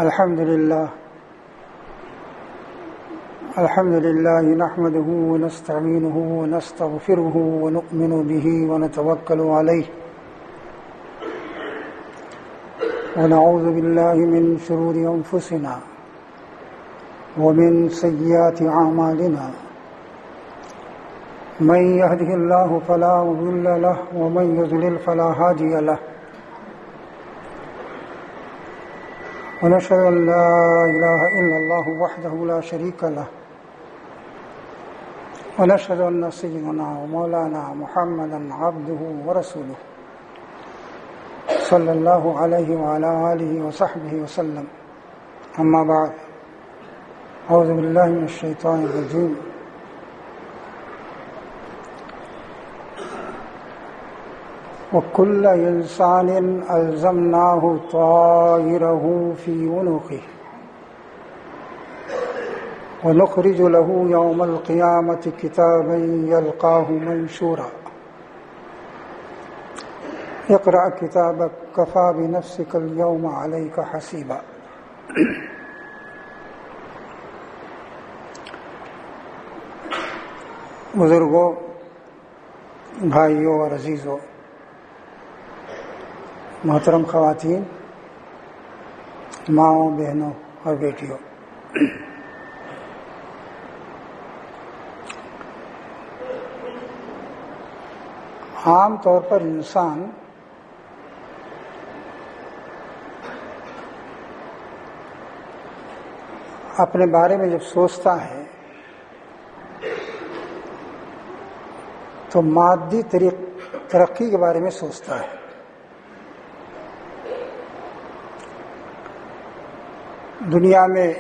الحمد لله نحمده ونستعينه ونستغفره ونؤمن به ونتوكل عليه ونعوذ بالله من شرور أنفسنا ومن سيئات أعمالنا من يهده الله فلا مضل له ومن يضلل فلا هادي له ونشهد أن لا إله إلا الله وحده لا شريك له ونشهد أن سيدنا ومولانا محمدا عبده ورسوله صلى الله عليه وعلى آله وصحبه وسلم أما بعد أعوذ بالله من الشيطان الرجيم وكل إنسان ألزمناه طائره في عنقه ونخرج له يوم القيامة كتابا يلقاه منشورا اقرأ كتابك كفى بنفسك اليوم عليك حسيبا. بزرگوں، بھائیوں اور عزیزوں، محترم خواتین، ماؤں، بہنوں اور بیٹیوں، عام طور پر انسان اپنے بارے میں جب سوچتا ہے تو مادی ترقی کے بارے میں سوچتا ہے. دنیا میں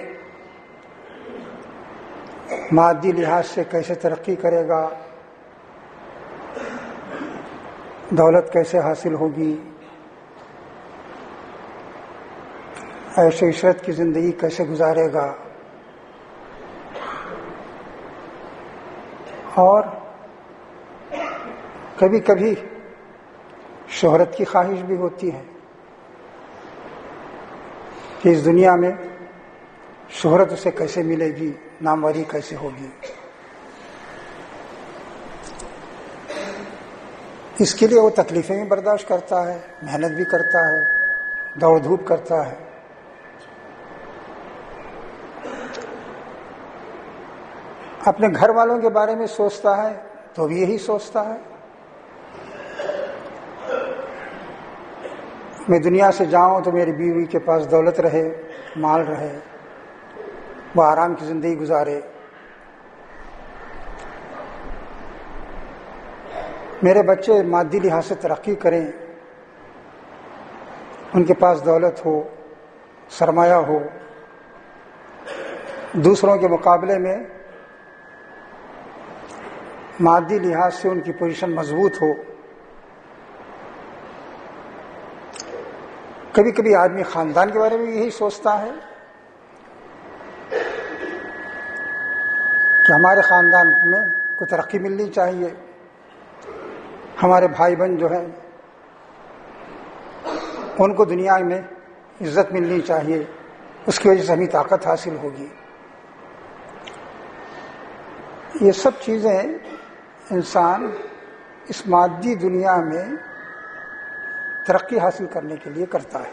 مادی لحاظ سے کیسے ترقی کرے گا، دولت کیسے حاصل ہوگی، عیش و عشرت کی زندگی کیسے گزارے گا، اور کبھی کبھی شہرت کی خواہش بھی ہوتی ہے کہ اس دنیا میں شہرت اسے کیسے ملے گی، ناموری کیسے ہوگی. اس کے لیے وہ تکلیفیں بھی برداشت کرتا ہے، محنت بھی کرتا ہے، دوڑ دھوپ کرتا ہے. اپنے گھر والوں کے بارے میں سوچتا ہے تو بھی یہی سوچتا ہے، میں دنیا سے جاؤں تو میری بیوی کے پاس دولت رہے، مال رہے، وہ آرام کی زندگی گزارے، میرے بچے مادی لحاظ سے ترقی کریں، ان کے پاس دولت ہو، سرمایہ ہو، دوسروں کے مقابلے میں مادی لحاظ سے ان کی پوزیشن مضبوط ہو. کبھی کبھی آدمی خاندان کے بارے میں یہی سوچتا ہے کہ ہمارے خاندان میں کوئی ترقی ملنی چاہیے، ہمارے بھائی بہن جو ہیں ان کو دنیا میں عزت ملنی چاہیے، اس کی وجہ سے ہمیں طاقت حاصل ہوگی. یہ سب چیزیں انسان اس مادی دنیا میں ترقی حاصل کرنے کے لیے کرتا ہے.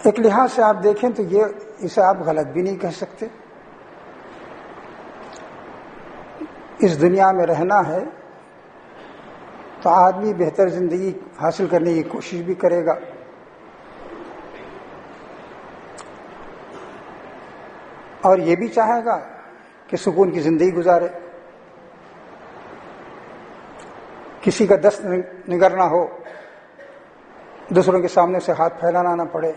ایک لحاظ سے آپ دیکھیں تو اسے آپ غلط بھی نہیں کہہ سکتے. اس دنیا میں رہنا ہے تو آدمی بہتر زندگی حاصل کرنے کی کوشش بھی کرے گا، اور یہ بھی چاہے گا کہ سکون کی زندگی گزارے، کسی کا دست نگرنا ہو، دوسروں کے سامنے سے ہاتھ پھیلانا نہ پڑے.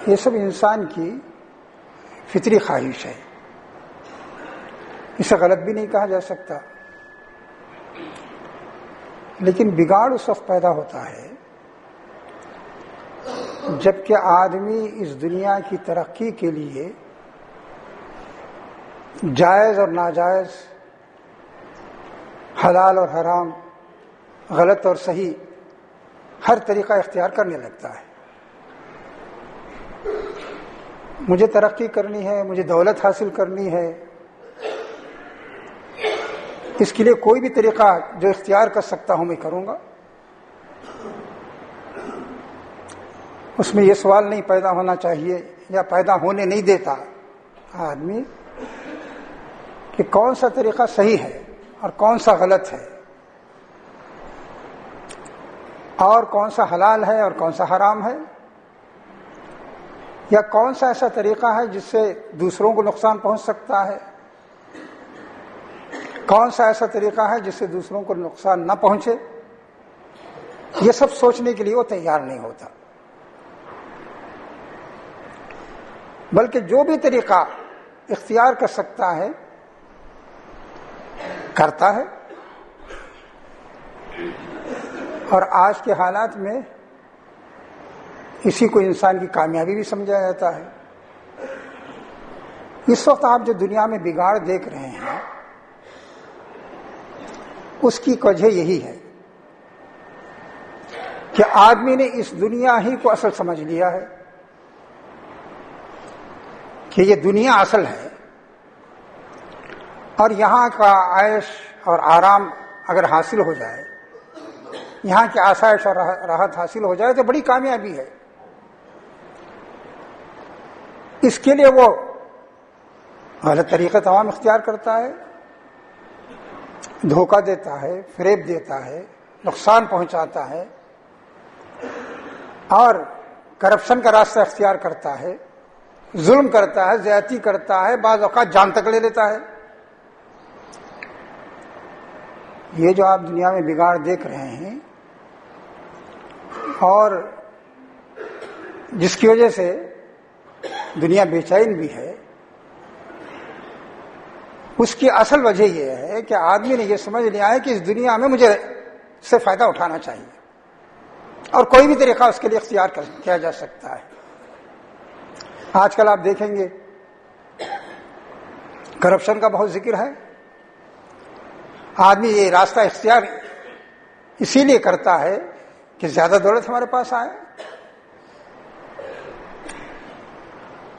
یہ سب انسان کی فطری خواہش ہے، اسے غلط بھی نہیں کہا جا سکتا. لیکن بگاڑ اس وقت پیدا ہوتا ہے جبکہ آدمی اس دنیا کی ترقی کے لیے جائز اور ناجائز، حلال اور حرام، غلط اور صحیح ہر طریقہ اختیار کرنے لگتا ہے. مجھے ترقی کرنی ہے، مجھے دولت حاصل کرنی ہے، اس کے لیے کوئی بھی طریقہ جو اختیار کر سکتا ہوں میں کروں گا. اس میں یہ سوال نہیں پیدا ہونا چاہیے یا پیدا ہونے نہیں دیتا آدمی کہ کون سا طریقہ صحیح ہے اور کون سا غلط ہے، اور کون سا حلال ہے اور کون سا حرام ہے، یا کون سا ایسا طریقہ ہے جس سے دوسروں کو نقصان پہنچ سکتا ہے، کون سا ایسا طریقہ ہے جس سے دوسروں کو نقصان نہ پہنچے. یہ سب سوچنے کے لیے وہ تیار نہیں ہوتا، بلکہ جو بھی طریقہ اختیار کر سکتا ہے کرتا ہے. اور آج کے حالات میں اسی کو انسان کی کامیابی بھی سمجھا جاتا ہے. اس وقت آپ جو دنیا میں بگاڑ دیکھ رہے ہیں اس کی وجہ یہی ہے کہ آدمی نے اس دنیا ہی کو اصل سمجھ لیا ہے کہ یہ دنیا اصل ہے، اور یہاں کا عیش اور آرام اگر حاصل ہو جائے، یہاں کی آسائش اور راحت حاصل ہو جائے تو بڑی کامیابی ہے. اس کے لیے وہ غلط طریقہ تمام اختیار کرتا ہے، دھوکہ دیتا ہے، فریب دیتا ہے، نقصان پہنچاتا ہے، اور کرپشن کا راستہ اختیار کرتا ہے، ظلم کرتا ہے، زیادتی کرتا ہے، بعض اوقات جان تک لے لیتا ہے. یہ جو آپ دنیا میں بگاڑ دیکھ رہے ہیں اور جس کی وجہ سے دنیا بے چین بھی ہے، اس کی اصل وجہ یہ ہے کہ آدمی نے یہ سمجھ لیا ہے کہ اس دنیا میں مجھے سے فائدہ اٹھانا چاہیے اور کوئی بھی طریقہ اس کے لیے اختیار کیا جا سکتا ہے. آج کل آپ دیکھیں گے کرپشن کا بہت ذکر ہے. آدمی یہ راستہ اختیار اسی لیے کرتا ہے کہ زیادہ دولت ہمارے پاس آئے،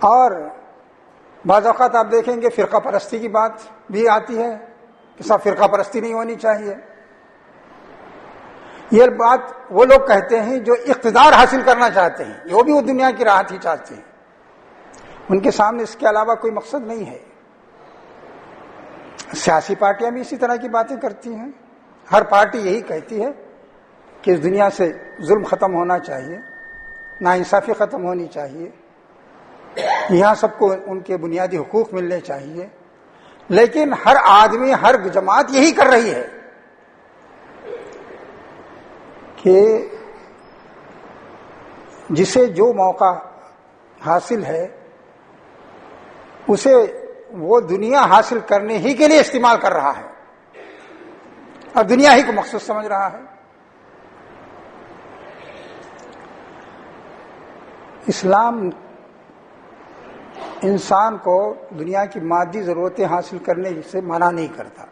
اور بعض اوقات آپ دیکھیں گے فرقہ پرستی کی بات بھی آتی ہے کہ صاحب فرقہ پرستی نہیں ہونی چاہیے. یہ بات وہ لوگ کہتے ہیں جو اقتدار حاصل کرنا چاہتے ہیں، وہ بھی وہ دنیا کی راحت ہی چاہتے ہیں، ان کے سامنے اس کے علاوہ کوئی مقصد نہیں ہے. سیاسی پارٹیاں بھی اسی طرح کی باتیں کرتی ہیں. ہر پارٹی یہی کہتی ہے کہ اس دنیا سے ظلم ختم ہونا چاہیے، ناانصافی ختم ہونی چاہیے، یہاں سب کو ان کے بنیادی حقوق ملنے چاہیے. لیکن ہر آدمی، ہر جماعت یہی کر رہی ہے کہ جسے جو موقع حاصل ہے اسے وہ دنیا حاصل کرنے ہی کے لیے استعمال کر رہا ہے اور دنیا ہی کو مقصد سمجھ رہا ہے. اسلام انسان کو دنیا کی مادی ضرورتیں حاصل کرنے سے منع نہیں کرتا،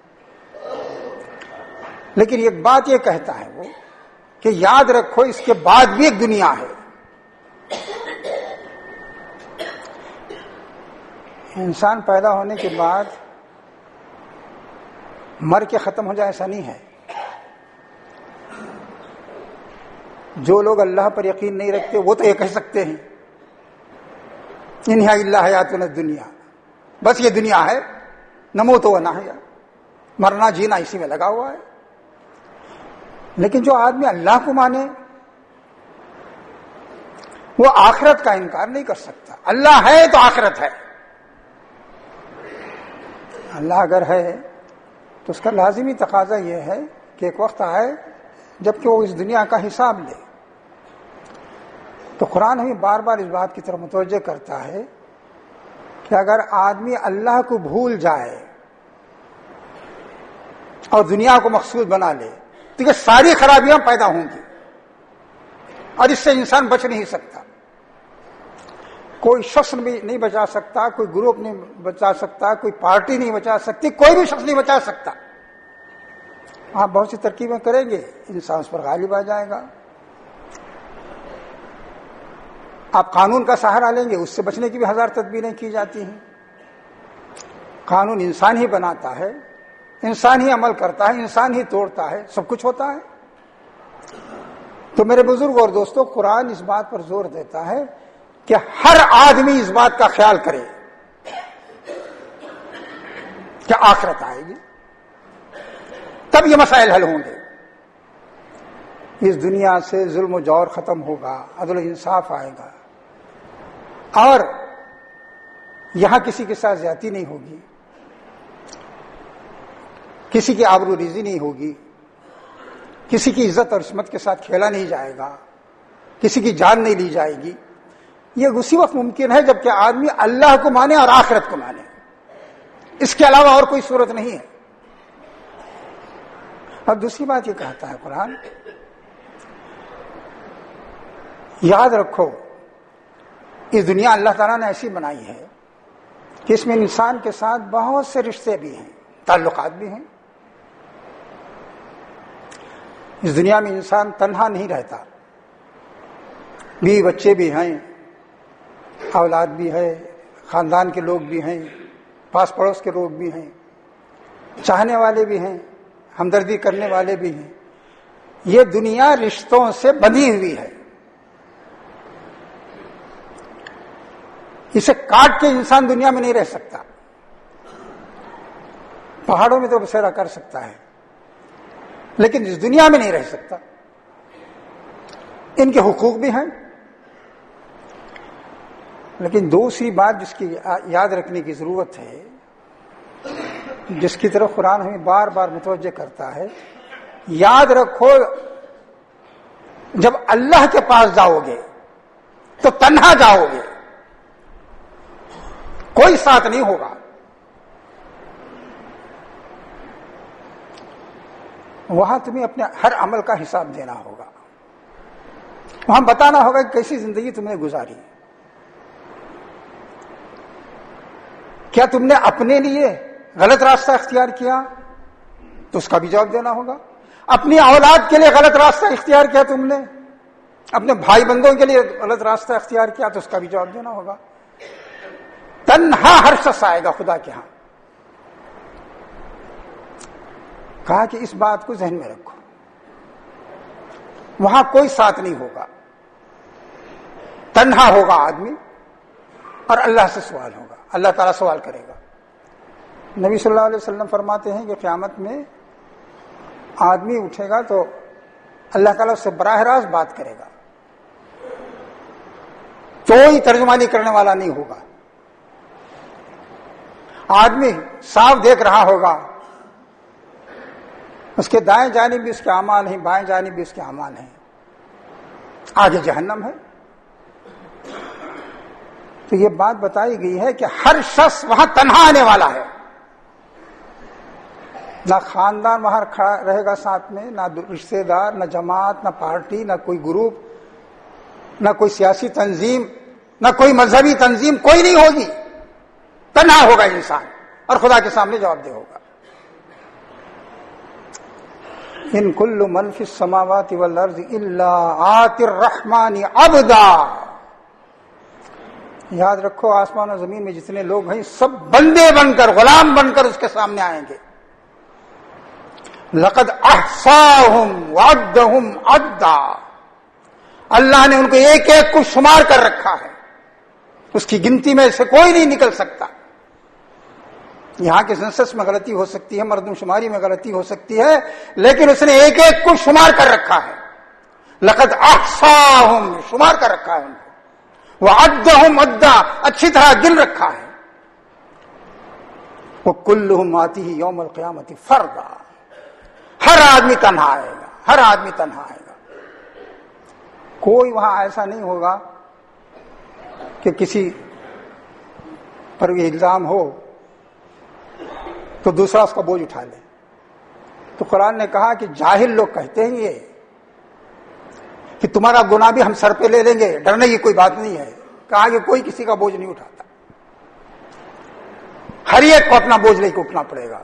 لیکن ایک بات یہ کہتا ہے وہ کہ یاد رکھو اس کے بعد بھی ایک دنیا ہے. انسان پیدا ہونے کے بعد مر کے ختم ہو جائے ایسا نہیں ہے. جو لوگ اللہ پر یقین نہیں رکھتے وہ تو یہ کہہ سکتے ہیں انہا الا حیاتنا الدنیا، بس یہ دنیا ہے، نموت و نحیا، مرنا جینا اسی میں لگا ہوا ہے. لیکن جو آدمی اللہ کو مانے وہ آخرت کا انکار نہیں کر سکتا. اللہ ہے تو آخرت ہے. اللہ اگر ہے تو اس کا لازمی تقاضا یہ ہے کہ ایک وقت آئے جب کہ وہ اس دنیا کا حساب لے. تو قرآن ہمیں بار بار اس بات کی طرف متوجہ کرتا ہے کہ اگر آدمی اللہ کو بھول جائے اور دنیا کو مقصود بنا لے تو یہ ساری خرابیاں پیدا ہوں گی اور اس سے انسان بچ نہیں سکتا. کوئی شخص بھی نہیں بچا سکتا، کوئی گروپ نہیں بچا سکتا، کوئی پارٹی نہیں بچا سکتی، کوئی بھی شخص نہیں بچا سکتا. آپ بہت سی ترکیبیں کریں گے، انسان اس پر غالب آ جائے گا. آپ قانون کا سہارا لیں گے، اس سے بچنے کی بھی ہزار تدبیریں کی جاتی ہیں۔ قانون انسان ہی بناتا ہے، انسان ہی عمل کرتا ہے، انسان ہی توڑتا ہے، سب کچھ ہوتا ہے۔ تو میرے بزرگ اور دوستو، قرآن اس بات پر زور دیتا ہے کہ ہر آدمی اس بات کا خیال کرے کہ آخرت آئے گی، تب یہ مسائل حل ہوں گے۔ اس دنیا سے ظلم و جور ختم ہوگا، عدل و انصاف آئے گا، اور یہاں کسی کے ساتھ زیادتی نہیں ہوگی، کسی کی آبرو ریزی نہیں ہوگی، کسی کی عزت اور عصمت کے ساتھ کھیلا نہیں جائے گا، کسی کی جان نہیں لی جائے گی۔ یہ اسی وقت ممکن ہے جبکہ آدمی اللہ کو مانے اور آخرت کو مانے، اس کے علاوہ اور کوئی صورت نہیں ہے۔ اور دوسری بات یہ کہتا ہے قرآن، یاد رکھو اس دنیا اللہ تعالیٰ نے ایسی بنائی ہے کہ اس میں انسان کے ساتھ بہت سے رشتے بھی ہیں، تعلقات بھی ہیں۔ اس دنیا میں انسان تنہا نہیں رہتا، بیوی بچے بھی ہیں، اولاد بھی ہے، خاندان کے لوگ بھی ہیں، پاس پڑوس کے لوگ بھی ہیں، چاہنے والے بھی ہیں، ہمدردی کرنے والے بھی ہیں۔ یہ دنیا رشتوں سے بندھی ہوئی ہے، اسے کاٹ کے انسان دنیا میں نہیں رہ سکتا۔ پہاڑوں میں تو بسیرا کر سکتا ہے، لیکن اس دنیا میں نہیں رہ سکتا۔ ان کے حقوق بھی ہیں، لیکن دوسری بات جس کی یاد رکھنے کی ضرورت ہے، جس کی طرف قرآن ہمیں بار بار متوجہ کرتا ہے، یاد رکھو جب اللہ کے پاس جاؤ گے تو تنہا جاؤ گے، کوئی ساتھ نہیں ہوگا۔ وہاں تمہیں اپنے ہر عمل کا حساب دینا ہوگا، وہاں بتانا ہوگا کہ کیسی زندگی تم نے گزاری، کیا تم نے اپنے لیے غلط راستہ اختیار کیا تو اس کا بھی جواب دینا ہوگا، اپنی اولاد کے لیے غلط راستہ اختیار کیا تم نے، اپنے بھائی بندوں کے لیے غلط راستہ اختیار کیا تو اس کا بھی جواب دینا ہوگا۔ تنہا ہر شخص آئے گا خدا کے ہاں۔ کہا کہ اس بات کو ذہن میں رکھو، وہاں کوئی ساتھ نہیں ہوگا، تنہا ہوگا آدمی، اور اللہ سے سوال ہوگا، اللہ تعالیٰ سوال کرے گا۔ نبی صلی اللہ علیہ وسلم فرماتے ہیں کہ قیامت میں آدمی اٹھے گا تو اللہ تعالیٰ اس سے براہ راست بات کرے گا، کوئی ترجمانی کرنے والا نہیں ہوگا۔ آدمی صاف دیکھ رہا ہوگا، اس کے دائیں جانب بھی اس کے اعمال ہیں، بائیں جانب بھی اس کے اعمال ہیں، آگے جہنم ہے۔ تو یہ بات بتائی گئی ہے کہ ہر شخص وہاں تنہا آنے والا ہے، نہ خاندان وہاں کھڑا رہے گا ساتھ میں، نہ رشتے دار، نہ جماعت، نہ پارٹی، نہ کوئی گروپ، نہ کوئی سیاسی تنظیم، نہ کوئی مذہبی تنظیم، کوئی نہیں ہوگی، تنہا ہوگا انسان اور خدا کے سامنے جواب دہ ہوگا۔ ان کل من فی السماوات والارض الا آتی الرحمن عبدا۔ یاد رکھو آسمان و زمین میں جتنے لوگ ہیں سب بندے بن کر، غلام بن کر اس کے سامنے آئیں گے۔ لقد احصاهم وعدهم عدا، اللہ نے ان کو ایک ایک کو شمار کر رکھا ہے، اس کی گنتی میں سے کوئی نہیں نکل سکتا۔ یہاں کے سنسس میں غلطی ہو سکتی ہے، مردم شماری میں غلطی ہو سکتی ہے، لیکن اس نے ایک ایک کو شمار کر رکھا ہے۔ لقد احصاهم، شمار کر رکھا ہے ان کو، وعدهم عدا، اچھی طرح گن رکھا ہے۔ وکلهم آتیہ یوم القیامۃ فردا، ہر آدمی تنہا آئے گا، ہر آدمی تنہا آئے گا۔ کوئی وہاں ایسا نہیں ہوگا کہ کسی پر یہ الزام ہو تو دوسرا اس کا بوجھ اٹھا لے۔ تو قرآن نے کہا کہ جاہل لوگ کہتے ہیں یہ کہ تمہارا گناہ بھی ہم سر پہ لے لیں گے، ڈرنے کی کوئی بات نہیں ہے۔ کہا کہ کوئی کسی کا بوجھ نہیں اٹھاتا، ہر ایک کو اپنا بوجھ لے کے اٹھنا پڑے گا۔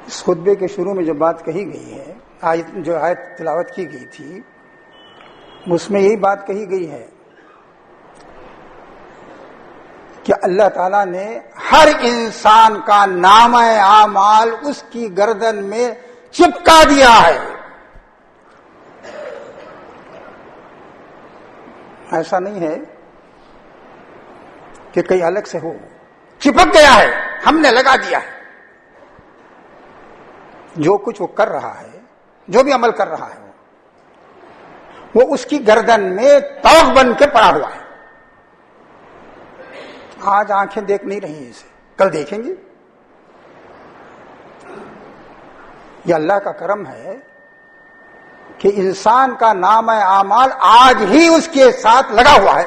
اس خطبے کے شروع میں جو بات کہی گئی ہے، جو آیت تلاوت کی گئی تھی، اس میں یہی بات کہی گئی ہے کہ اللہ تعالیٰ نے ہر انسان کا نامہ اعمال اس کی گردن میں چپکا دیا ہے. ایسا نہیں ہے کہ کہیں الگ سے ہو، چپک گیا ہے، ہم نے لگا دیا ہے. جو کچھ وہ کر رہا ہے، جو بھی عمل کر رہا ہے، وہ اس کی گردن میں توق بن کے پڑا ہوا ہے. آج آنکھیں دیکھ نہیں رہی اسے، کل دیکھیں گی. یہ اللہ کا کرم ہے کہ انسان کا نام اعمال آج ہی اس کے ساتھ لگا ہوا ہے.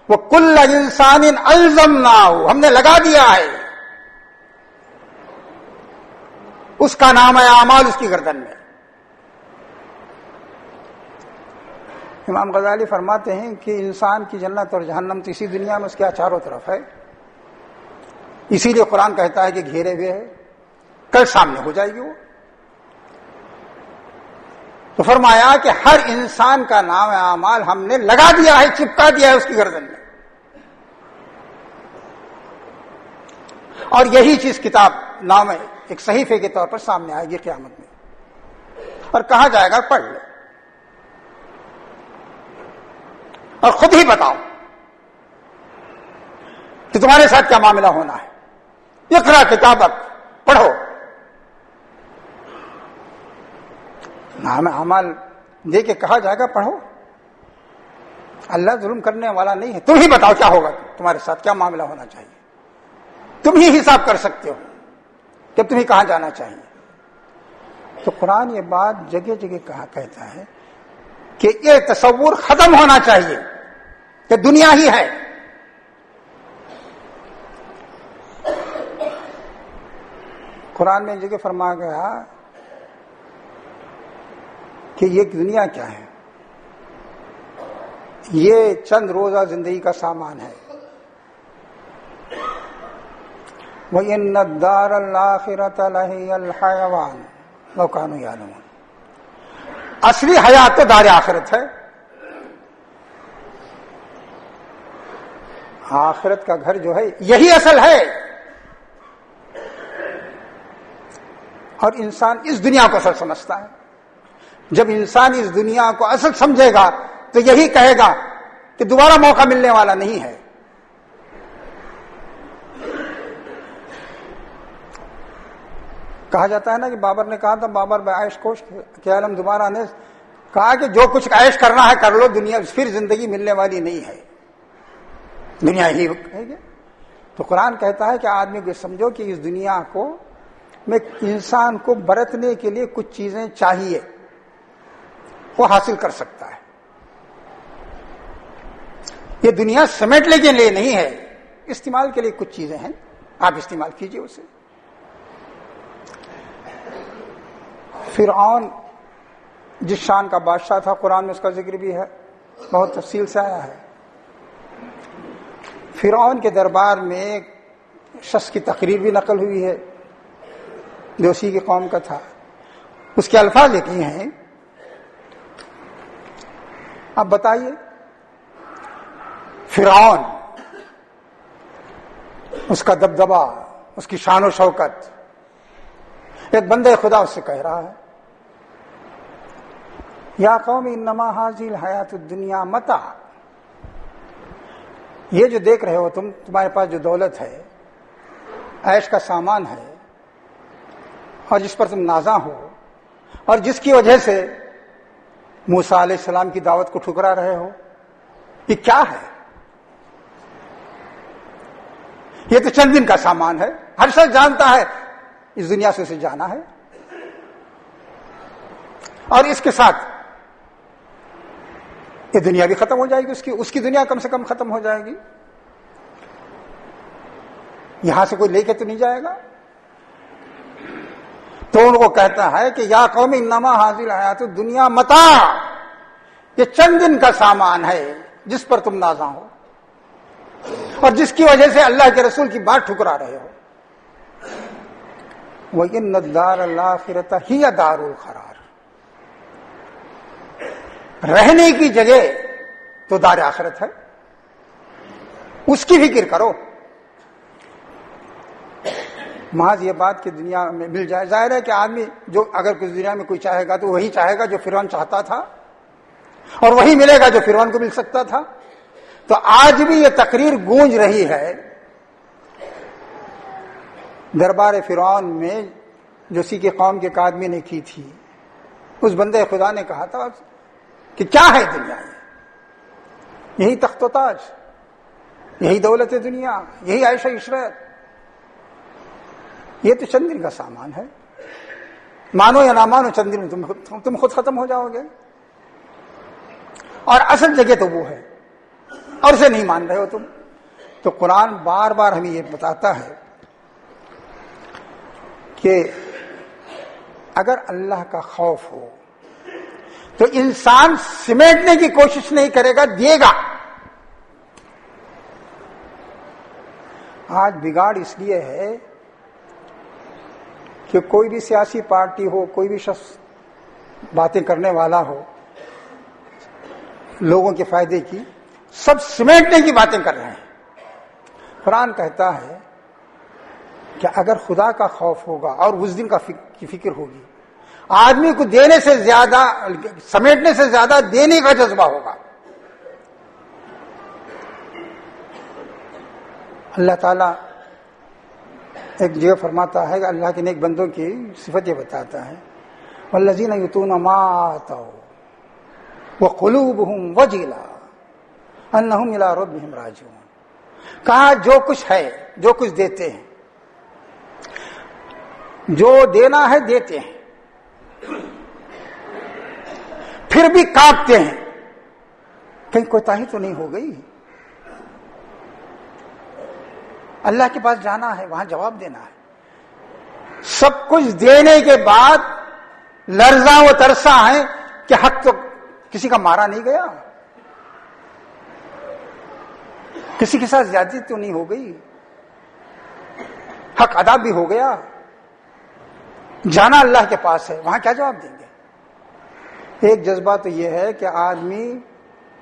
وہ کل انسان الزمناہ، ہم نے لگا دیا ہے اس کا نام اعمال اس کی گردن میں. امام غزالی فرماتے ہیں کہ انسان کی جنت اور جہنم تو اسی دنیا میں اس کے چاروں طرف ہے. اسی لیے قرآن کہتا ہے کہ گھیرے ہوئے ہے، کل سامنے ہو جائے گی وہ. تو فرمایا کہ ہر انسان کا نام اعمال ہم نے لگا دیا ہے، چپکا دیا ہے اس کی گردن میں. اور یہی چیز کتاب نام ایک صحیفے کے طور پر سامنے آئے گی قیامت میں، اور کہا جائے گا پڑھ لو اور خود ہی بتاؤ کہ تمہارے ساتھ کیا معاملہ ہونا ہے. اقرا کتابک، پڑھو. نام اعمال دے کے کہا جائے گا پڑھو. اللہ ظلم کرنے والا نہیں ہے. تم ہی بتاؤ کیا ہوگا، تمہارے ساتھ کیا معاملہ ہونا چاہیے. تم ہی حساب کر سکتے ہو کہ تمہیں کہاں جانا چاہیے. تو قرآن یہ بات جگہ جگہ کہتا ہے کہ یہ تصور ختم ہونا چاہیے کہ دنیا ہی ہے. قرآن میں جگہ فرمایا گیا کہ یہ دنیا کیا ہے، یہ چند روزہ زندگی کا سامان ہے. وَإِنَّ الدَّارَ الْآخِرَةَ لَهِيَ الْحَيَوَانُ لَوْ كَانُوا يَعْلَمُونَ. اصلی حیات تو دار آخرت ہے. آخرت کا گھر جو ہے یہی اصل ہے. اور انسان اس دنیا کو اصل سمجھتا ہے. جب انسان اس دنیا کو اصل سمجھے گا تو یہی کہے گا کہ دوبارہ موقع ملنے والا نہیں ہے. کہا جاتا ہے نا کہ بابر نے کہا تھا، بابر عیش کوش کے عالم دوبارہ نے کہا کہ جو کچھ عیش کرنا ہے کر لو، دنیا پھر زندگی ملنے والی نہیں ہے، دنیا ہی ہے. تو قرآن کہتا ہے کہ آدمی کو سمجھو کہ اس دنیا کو میں انسان کو برتنے کے لیے کچھ چیزیں چاہیے، وہ حاصل کر سکتا ہے. یہ دنیا سمیٹنے کے لیے نہیں ہے، استعمال کے لیے کچھ چیزیں ہیں، آپ استعمال کیجئے اسے. فرعون جس شان کا بادشاہ تھا، قرآن میں اس کا ذکر بھی ہے، بہت تفصیل سے آیا ہے. فرعون کے دربار میں ایک شخص کی تقریر بھی نقل ہوئی ہے جو اسی کی قوم کا تھا. اس کے الفاظ لکھے ہیں، اب بتائیے فرعون، اس کا دبدبا، اس کی شان و شوکت، ایک بندے خدا اس سے کہہ رہا ہے یا قوم انما ھذہ الحیات الدنیا متاع. یہ جو دیکھ رہے ہو تمہارے پاس جو دولت ہے، عیش کا سامان ہے، اور جس پر تم نازاں ہو، اور جس کی وجہ سے موسیٰ علیہ السلام کی دعوت کو ٹھکرا رہے ہو، یہ کیا ہے؟ یہ تو چند دن کا سامان ہے. ہر شخص جانتا ہے اس دنیا سے اسے جانا ہے، اور اس کے ساتھ یہ دنیا بھی ختم ہو جائے گی، اس کی دنیا کم سے کم ختم ہو جائے گی. یہاں سے کوئی لے کے تو نہیں جائے گا. تو ان کو کہتا ہے کہ یا قوم انما ھذہ الحیات الدنیا متاع، یہ چند دن کا سامان ہے جس پر تم نازاں ہو، اور جس کی وجہ سے اللہ کے رسول کی بات ٹھکرا رہے ہو. وَإِنَّ الدَّارَ الْآخِرَةَ هِيَ دَارُ الْقَرَارِ. رہنے کی جگہ تو دار آخرت ہے، اس کی فکر کرو۔ محض یہ بات کہ دنیا میں مل جائے، ظاہر ہے کہ آدمی جو اگر کچھ دنیا میں کوئی چاہے گا تو وہی چاہے گا جو فرعون چاہتا تھا، اور وہی ملے گا جو فرعون کو مل سکتا تھا۔ تو آج بھی یہ تقریر گونج رہی ہے دربار فرعون میں جو اسی کی قوم کے ایک آدمی نے کی تھی۔ اس بندے خدا نے کہا تھا کہ کیا ہے دنیا میں؟ یہی تخت و تاج، یہی دولت دنیا، یہی عیش و عشرت، یہ تو چند دن کا سامان ہے، مانو یا نہ مانو چند دن میں تم خود ختم ہو جاؤ گے، اور اصل جگہ تو وہ ہے، اور اسے نہیں مان رہے ہو تم۔ تو قرآن بار بار ہمیں یہ بتاتا ہے کہ اگر اللہ کا خوف ہو تو انسان سمیٹنے کی کوشش نہیں کرے گا، دے گا۔ آج بگاڑ اس لیے ہے کہ کوئی بھی سیاسی پارٹی ہو، کوئی بھی شخص باتیں کرنے والا ہو لوگوں کے فائدے کی، سب سمیٹنے کی باتیں کر رہے ہیں۔ قرآن کہتا ہے کہ اگر خدا کا خوف ہوگا اور اس دن کی فکر ہوگی، آدمی کو دینے سے زیادہ، سمیٹنے سے زیادہ دینے کا جذبہ ہوگا۔ اللہ تعالیٰ ایک جگہ فرماتا ہے کہ اللہ کے نیک بندوں کی صفت یہ بتاتا ہے، والذین یؤتون ما آتوا وقلوبہم وجلہ انہم الی ربہم راجعون۔ کہا جو کچھ ہے، جو کچھ دیتے ہیں، جو دینا ہے دیتے ہیں، پھر بھی کانپتے ہیں کہیں کوتاہی تو نہیں ہو گئی۔ اللہ کے پاس جانا ہے، وہاں جواب دینا ہے۔ سب کچھ دینے کے بعد لرزاں و ترساں ہے کہ حق تو کسی کا مارا نہیں گیا، کسی کے ساتھ زیادتی تو نہیں ہو گئی، حق ادا بھی ہو گیا۔ جانا اللہ کے پاس ہے، وہاں کیا جواب دیں گے؟ ایک جذبہ تو یہ ہے کہ آدمی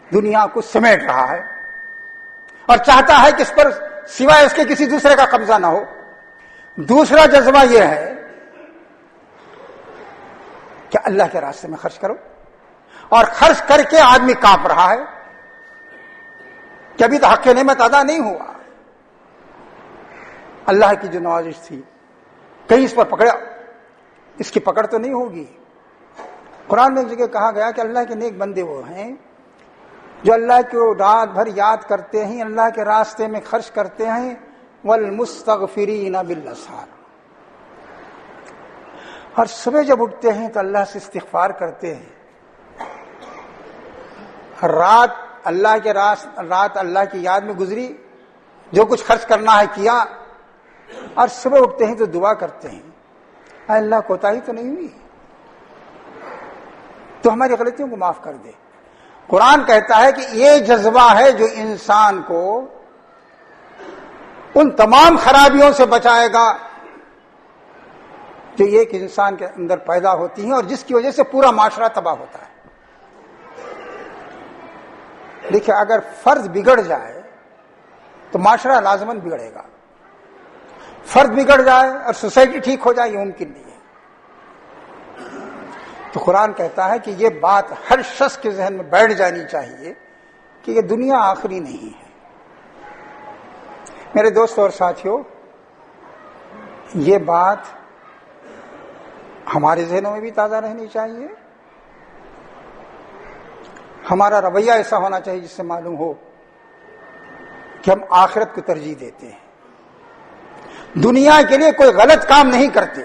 دنیا کو سمیٹ رہا ہے اور چاہتا ہے کہ اس پر سوائے اس کے کسی دوسرے کا قبضہ نہ ہو۔ دوسرا جذبہ یہ ہے کہ اللہ کے راستے میں خرچ کرو، اور خرچ کر کے آدمی کانپ رہا ہے کہ ابھی تو حق کی نعمت ادا نہیں ہوا۔ اللہ کی جو نوازش تھی کہیں اس پر پکڑا، اس کی پکڑ تو نہیں ہوگی۔ قرآن میں ایک جگہ کہا گیا کہ اللہ کے نیک بندے وہ ہیں جو اللہ کو رات بھر یاد کرتے ہیں، اللہ کے راستے میں خرچ کرتے ہیں، والمستغفرین بالاسحار، اور صبح جب اٹھتے ہیں تو اللہ سے استغفار کرتے ہیں۔ رات اللہ کی یاد میں گزری، جو کچھ خرچ کرنا ہے کیا، اور صبح اٹھتے ہیں تو دعا کرتے ہیں، اے اللہ کوتاہی تو نہیں ہوئی، تو ہماری غلطیوں کو معاف کر دے۔ قرآن کہتا ہے کہ یہ جذبہ ہے جو انسان کو ان تمام خرابیوں سے بچائے گا جو ایک انسان کے اندر پیدا ہوتی ہیں اور جس کی وجہ سے پورا معاشرہ تباہ ہوتا ہے۔ دیکھیں، اگر فرد بگڑ جائے تو معاشرہ لازماً بگڑے گا۔ فرد بگڑ جائے اور سوسائٹی ٹھیک ہو جائے یہ ممکن نہیں ہے۔ تو قرآن کہتا ہے کہ یہ بات ہر شخص کے ذہن میں بیٹھ جانی چاہیے کہ یہ دنیا آخری نہیں ہے۔ میرے دوستوں اور ساتھیوں، یہ بات ہمارے ذہنوں میں بھی تازہ رہنی چاہیے۔ ہمارا رویہ ایسا ہونا چاہیے جس سے معلوم ہو کہ ہم آخرت کو ترجیح دیتے ہیں، دنیا کے لیے کوئی غلط کام نہیں کرتے۔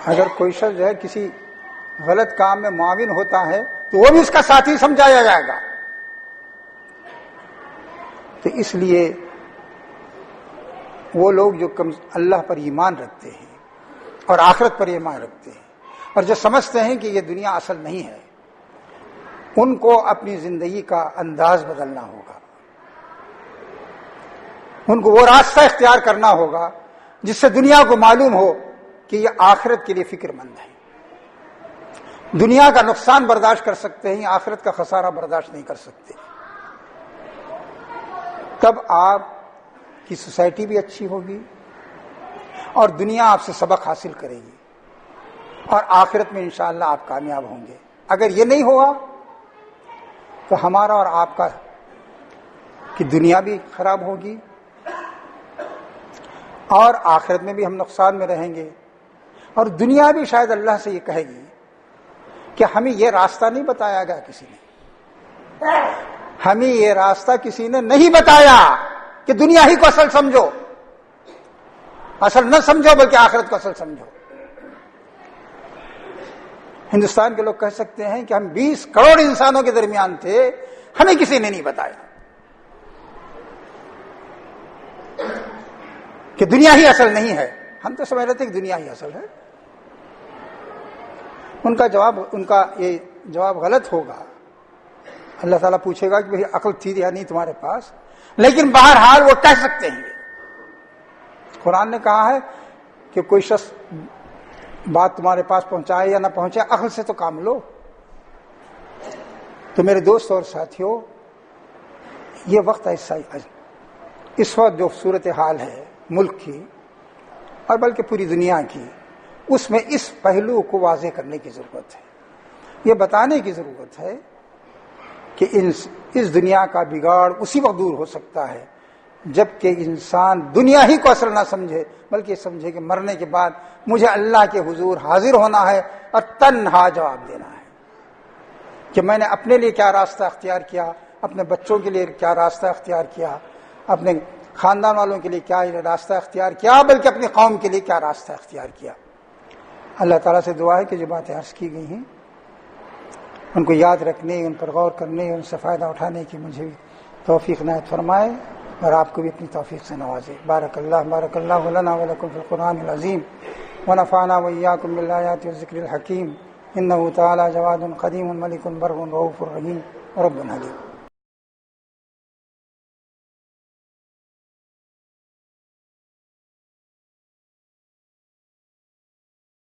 اگر کوئی شخص جو ہے کسی غلط کام میں معاون ہوتا ہے تو وہ بھی اس کا ساتھی سمجھایا جائے گا۔ تو اس لیے وہ لوگ جو اللہ پر ایمان رکھتے ہیں اور آخرت پر ایمان رکھتے ہیں اور جو سمجھتے ہیں کہ یہ دنیا اصل نہیں ہے، ان کو اپنی زندگی کا انداز بدلنا ہوگا، ان کو وہ راستہ اختیار کرنا ہوگا جس سے دنیا کو معلوم ہو کہ یہ آخرت کے لیے فکر مند ہے۔ دنیا کا نقصان برداشت کر سکتے ہیں، آخرت کا خسارہ برداشت نہیں کر سکتے، تب آپ کی سوسائٹی بھی اچھی ہوگی اور دنیا آپ سے سبق حاصل کرے گی اور آخرت میں انشاءاللہ آپ کامیاب ہوں گے۔ اگر یہ نہیں ہوا تو ہمارا اور آپ کا کی دنیا بھی خراب ہوگی اور آخرت میں بھی ہم نقصان میں رہیں گے، اور دنیا بھی شاید اللہ سے یہ کہے گی کہ ہمیں یہ راستہ نہیں بتایا گیا، کسی نے ہمیں یہ راستہ کسی نے نہیں بتایا کہ دنیا ہی کو اصل سمجھو، اصل نہ سمجھو بلکہ آخرت کو اصل سمجھو۔ ہندوستان کے لوگ کہہ سکتے ہیں کہ ہم 20 کروڑ انسانوں کے درمیان تھے، ہمیں کسی نے نہیں بتایا کہ دنیا ہی اصل نہیں ہے، ہم تو سمجھ رہے تھے کہ دنیا ہی اصل ہے۔ ان کا یہ جواب غلط ہوگا، اللہ تعالیٰ پوچھے گا کہ بھئی عقل تھی یا نہیں تمہارے پاس، لیکن بہرحال وہ کہہ سکتے ہیں۔ قرآن نے کہا ہے کہ کوئی شخص بات تمہارے پاس پہنچائے یا نہ پہنچائے، عقل سے تو کام لو۔ تو میرے دوست اور ساتھیوں، یہ وقت ایسا اس وقت جو صورتحال ہے ملک کی اور بلکہ پوری دنیا کی، اس میں اس پہلو کو واضح کرنے کی ضرورت ہے، یہ بتانے کی ضرورت ہے کہ اس دنیا کا بگاڑ اسی وقت دور ہو سکتا ہے جب کہ انسان دنیا ہی کو اصل نہ سمجھے بلکہ سمجھے کہ مرنے کے بعد مجھے اللہ کے حضور حاضر ہونا ہے اور تنہا جواب دینا ہے کہ میں نے اپنے لیے کیا راستہ اختیار کیا، اپنے بچوں کے لیے کیا راستہ اختیار کیا، اپنے خاندان والوں کے لیے کیا راستہ اختیار کیا، بلکہ اپنی قوم کے لیے کیا راستہ اختیار کیا۔ اللہ تعالیٰ سے دعا ہے کہ جو باتیں عرض کی گئی ہیں ان کو یاد رکھنے، ان پر غور کرنے، ان سے فائدہ اٹھانے کی مجھے بھی توفیق عنایت فرمائے اور آپ کو بھی اپنی توفیق سے نوازے۔ بارک اللہ لنا ولکم فی القرآن العظیم ونفعنا وإیاکم بالآیات والذکر الحکیم، انہ تعالی جواد قدیم ملک بر رؤوف رحیم رب حلیم۔